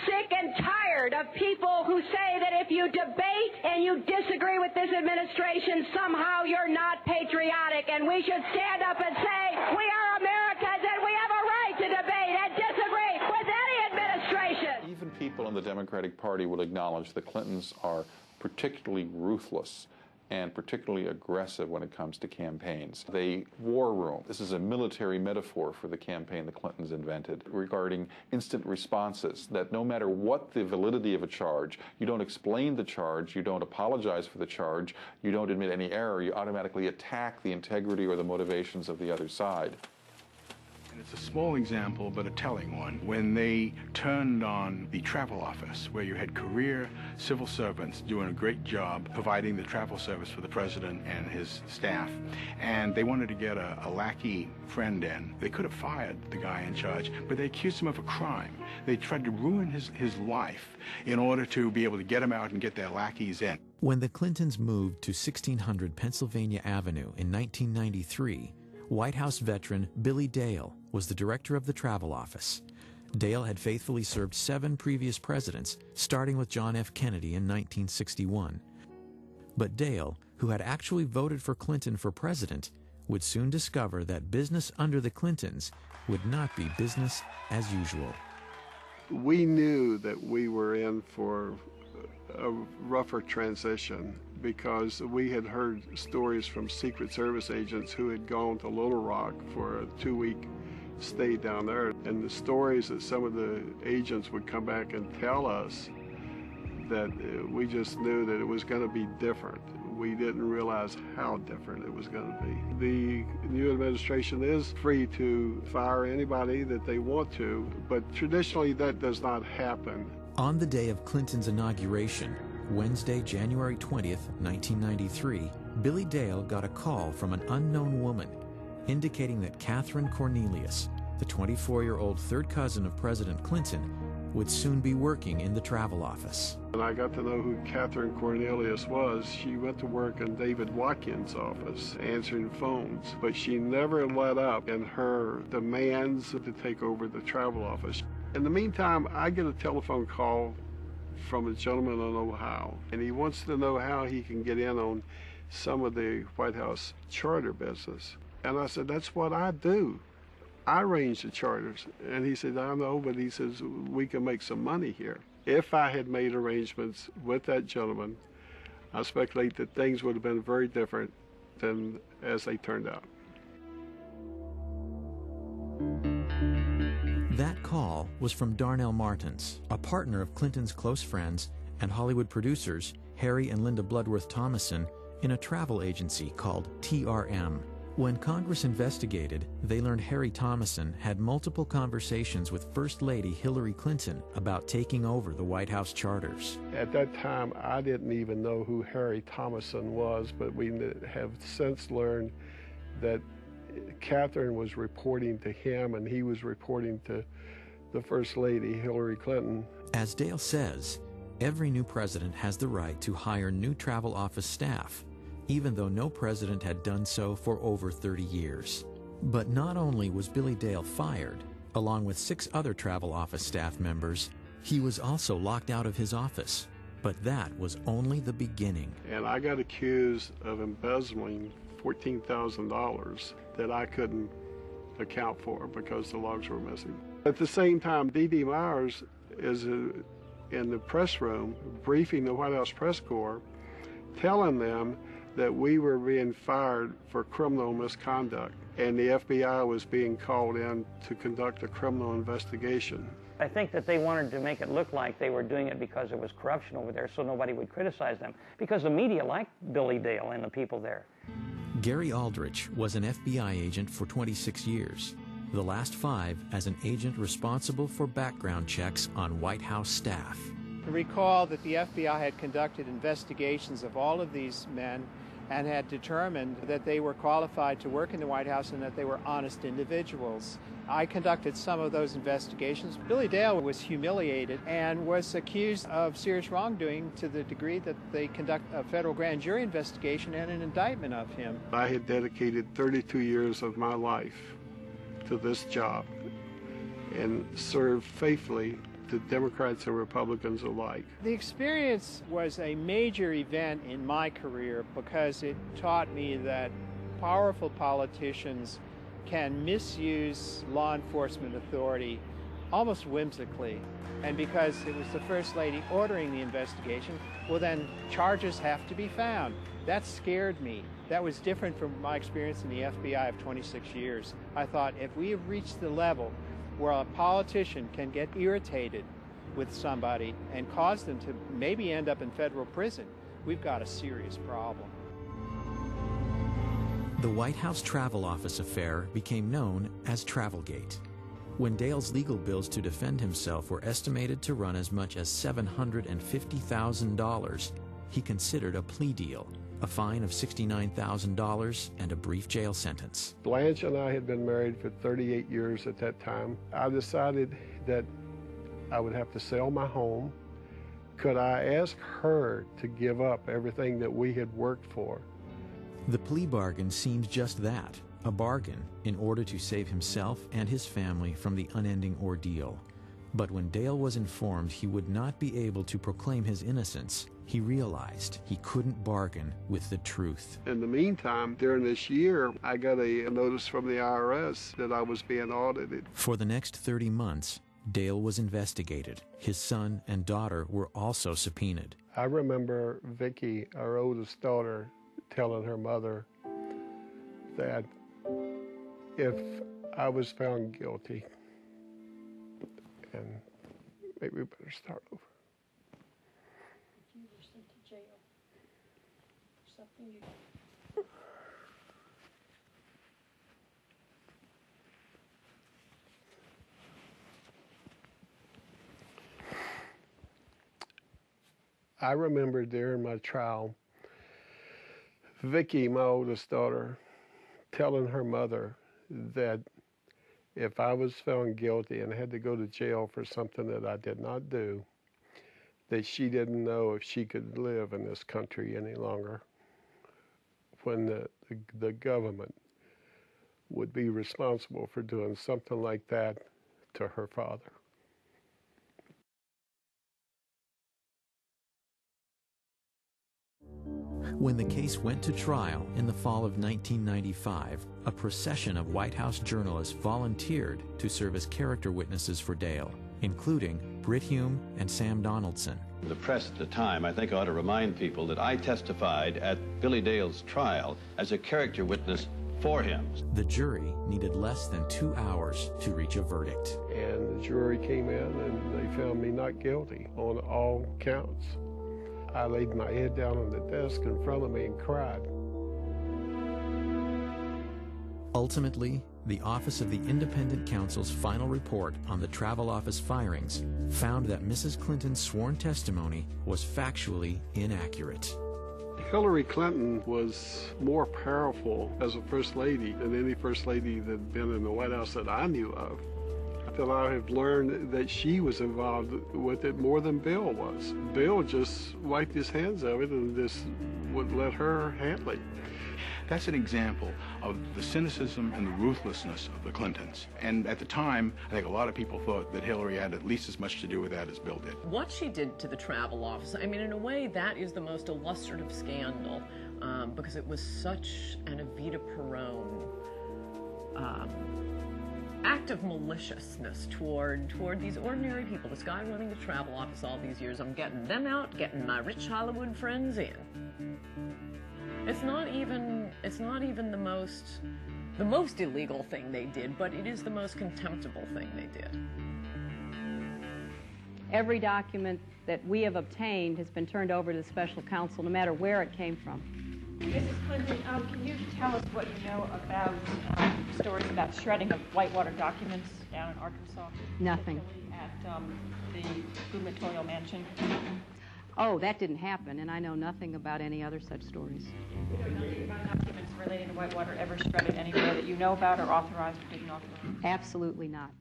sick and tired of people who say that if you debate and you disagree with this administration, somehow you're not patriotic. And we should stand up and say, we are Americans and we have a right to debate and disagree with any administration. Even people in the Democratic Party will acknowledge the Clintons are particularly ruthless and particularly aggressive when it comes to campaigns. They war room. This is a military metaphor for the campaign the Clintons invented regarding instant responses, that no matter what the validity of a charge, you don't explain the charge, you don't apologize for the charge, you don't admit any error, you automatically attack the integrity or the motivations of the other side. And it's a small example, but a telling one. When they turned on the travel office, where you had career civil servants doing a great job providing the travel service for the president and his staff, and they wanted to get a lackey friend in, they could have fired the guy in charge, but they accused him of a crime. They tried to ruin his life in order to be able to get him out and get their lackeys in. When the Clintons moved to 1600 Pennsylvania Avenue in 1993, White House veteran Billy Dale was the director of the travel office. Dale had faithfully served 7 previous presidents, starting with John F. Kennedy in 1961. But Dale, who had actually voted for Clinton for president, would soon discover that business under the Clintons would not be business as usual. We knew that we were in for a rougher transition, because we had heard stories from Secret Service agents who had gone to Little Rock for a 2-week stay down there. And the stories that some of the agents would come back and tell us, that we just knew that it was going to be different. We didn't realize how different it was going to be. The new administration is free to fire anybody that they want to, but traditionally that does not happen. On the day of Clinton's inauguration, Wednesday, January 20th, 1993, Billy Dale got a call from an unknown woman indicating that Catherine Cornelius, the 24-year-old third cousin of President Clinton, would soon be working in the travel office. When I got to know who Catherine Cornelius was, she went to work in David Watkins' office, answering phones, but she never let up in her demands to take over the travel office. In the meantime, I get a telephone call from a gentleman in Ohio, and he wants to know how he can get in on some of the White House charter business. And I said, that's what I do. I arrange the charters. And he said, I know, but he says, we can make some money here. If I had made arrangements with that gentleman, I speculate that things would have been very different than as they turned out. That call was from Darnell Martins, a partner of Clinton's close friends and Hollywood producers Harry and Linda Bloodworth Thomason in a travel agency called TRM. When Congress investigated, they learned Harry Thomason had multiple conversations with First Lady Hillary Clinton about taking over the White House charters. At that time, I didn't even know who Harry Thomason was, but we have since learned that Catherine was reporting to him and he was reporting to the First Lady, Hillary Clinton. As Dale says, every new president has the right to hire new travel office staff, even though no president had done so for over 30 years. But not only was Billy Dale fired, along with 6 other travel office staff members, he was also locked out of his office. But that was only the beginning. And I got accused of embezzling $14,000 that I couldn't account for because the logs were missing. At the same time, D.D. Myers is in the press room briefing the White House press corps, telling them that we were being fired for criminal misconduct, and the FBI was being called in to conduct a criminal investigation. I think that they wanted to make it look like they were doing it because there was corruption over there, so nobody would criticize them, because the media liked Billy Dale and the people there. Gary Aldrich was an FBI agent for 26 years, the last 5 as an agent responsible for background checks on White House staff. Recall that the FBI had conducted investigations of all of these men and had determined that they were qualified to work in the White House and that they were honest individuals. I conducted some of those investigations. Billy Dale was humiliated and was accused of serious wrongdoing to the degree that they conduct a federal grand jury investigation and an indictment of him. I had dedicated 32 years of my life to this job and served faithfully the Democrats and Republicans alike. The experience was a major event in my career because it taught me that powerful politicians can misuse law enforcement authority almost whimsically. And because it was the First Lady ordering the investigation, well then charges have to be found. That scared me. That was different from my experience in the FBI of 26 years. I thought if we have reached the level where a politician can get irritated with somebody and cause them to maybe end up in federal prison, we've got a serious problem. The White House Travel Office affair became known as Travelgate. When Dale's legal bills to defend himself were estimated to run as much as $750,000, he considered a plea deal, a fine of $69,000, and a brief jail sentence. Blanche and I had been married for 38 years at that time. I decided that I would have to sell my home. Could I ask her to give up everything that we had worked for? The plea bargain seemed just that, a bargain in order to save himself and his family from the unending ordeal. But when Dale was informed he would not be able to proclaim his innocence, he realized he couldn't bargain with the truth. In the meantime, during this year, I got a notice from the IRS that I was being audited. For the next 30 months, Dale was investigated. His son and daughter were also subpoenaed. I remember Vicki, our oldest daughter, telling her mother that if I was found guilty, and maybe we better start over. You were sent to jail for something you... I remember during my trial, Vicki, my oldest daughter, telling her mother that if I was found guilty and had to go to jail for something that I did not do, that she didn't know if she could live in this country any longer, when the government would be responsible for doing something like that to her father. When the case went to trial in the fall of 1995, a procession of White House journalists volunteered to serve as character witnesses for Dale, including Britt Hume and Sam Donaldson. The press at the time, I think, ought to remind people that I testified at Billy Dale's trial as a character witness for him. The jury needed less than 2 hours to reach a verdict. And the jury came in and they found me not guilty on all counts. I laid my head down on the desk in front of me and cried. Ultimately, the Office of the Independent Counsel's final report on the Travel Office firings found that Mrs. Clinton's sworn testimony was factually inaccurate. Hillary Clinton was more powerful as a First Lady than any First Lady that had been in the White House that I knew of. That I have learned that she was involved with it more than Bill was. Bill just wiped his hands of it and just would let her handle it. That's an example of the cynicism and the ruthlessness of the Clintons. And at the time, I think a lot of people thought that Hillary had at least as much to do with that as Bill did. What she did to the travel office, I mean, in a way, that is the most illustrative scandal because it was such an Evita Peron act of maliciousness toward these ordinary people. This guy running the travel office all these years, I'm getting them out, getting my rich Hollywood friends in. It's not even the most illegal thing they did, but it is the most contemptible thing they did. Every document that we have obtained has been turned over to the special counsel, no matter where it came from. Mrs. Clinton, can you tell us what you know about stories about shredding of Whitewater documents down in Arkansas? Nothing. At the gubernatorial mansion? Oh, that didn't happen, and I know nothing about any other such stories. You know nothing about documents relating to Whitewater ever shredded anywhere that you know about or authorized or didn't authorize? Absolutely not.